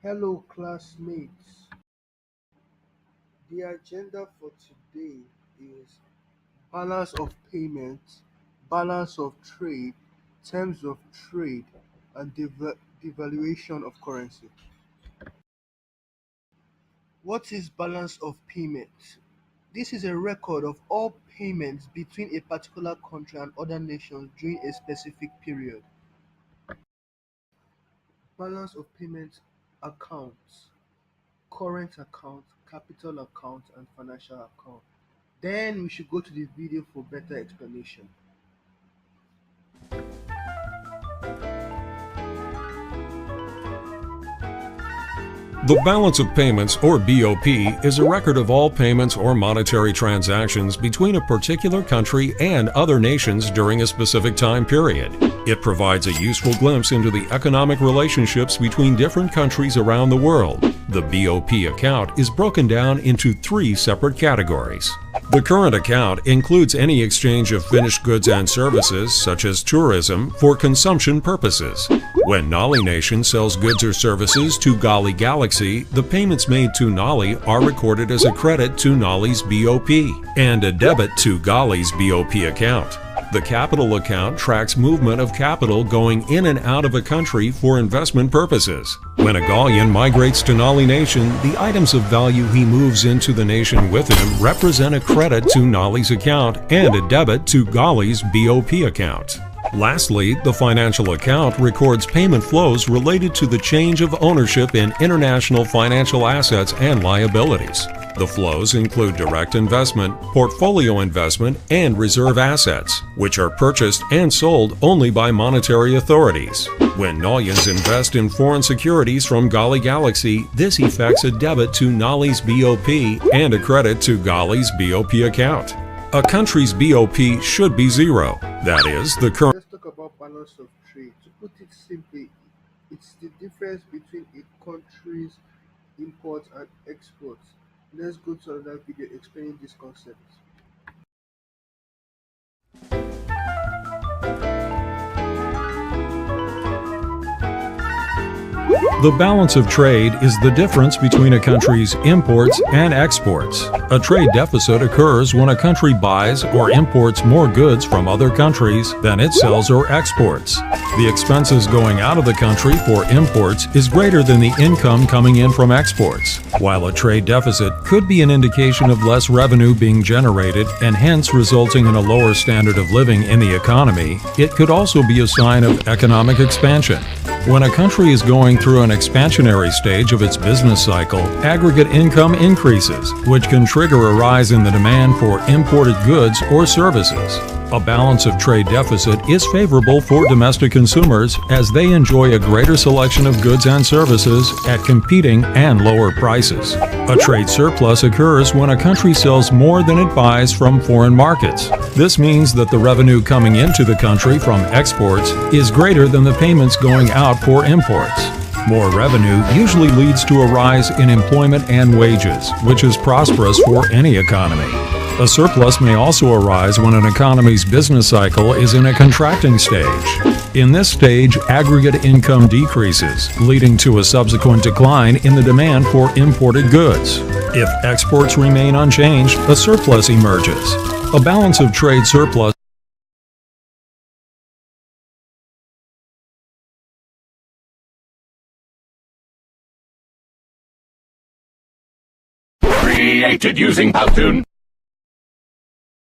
Hello, classmates. The agenda for today is balance of payments, balance of trade, terms of trade, and devaluation of currency. What is balance of payments? This is a record of all payments between a particular country and other nations during a specific period. Balance of payments accounts, current account, capital account, and financial account. Then we should go to the video for better explanation. The balance of payments, or BOP, is a record of all payments or monetary transactions between a particular country and other nations during a specific time period. It provides a useful glimpse into the economic relationships between different countries around the world. The BOP account is broken down into three separate categories. The current account includes any exchange of finished goods and services, such as tourism, for consumption purposes. When Nali Nation sells goods or services to Gali Galaxy, the payments made to Nali are recorded as a credit to Nali's BOP and a debit to Gali's BOP account. The capital account tracks movement of capital going in and out of a country for investment purposes. When a Gallian migrates to Nali Nation, the items of value he moves into the nation with him represent a credit to Nali's account and a debit to Gali's BOP account. Lastly, the financial account records payment flows related to the change of ownership in international financial assets and liabilities. The flows include direct investment, portfolio investment, and reserve assets, which are purchased and sold only by monetary authorities. When Nalians invest in foreign securities from Gali Galaxy, this effects a debit to Nali's BOP and a credit to Gali's BOP account. A country's BOP should be zero, that is, the current. Let's talk about balance of trade. To put it simply, it's the difference between a country's imports and exports. Let's go to another video explaining this concept. The balance of trade is the difference between a country's imports and exports. A trade deficit occurs when a country buys or imports more goods from other countries than it sells or exports. The expenses going out of the country for imports is greater than the income coming in from exports. While a trade deficit could be an indication of less revenue being generated and hence resulting in a lower standard of living in the economy, it could also be a sign of economic expansion. When a country is going through an expansionary stage of its business cycle, aggregate income increases, which can trigger a rise in the demand for imported goods or services. A balance of trade deficit is favorable for domestic consumers as they enjoy a greater selection of goods and services at competing and lower prices. A trade surplus occurs when a country sells more than it buys from foreign markets. This means that the revenue coming into the country from exports is greater than the payments going out for imports. More revenue usually leads to a rise in employment and wages, which is prosperous for any economy. A surplus may also arise when an economy's business cycle is in a contracting stage. In this stage, aggregate income decreases, leading to a subsequent decline in the demand for imported goods. If exports remain unchanged, a surplus emerges. A balance of trade surplus Created using Powtoon.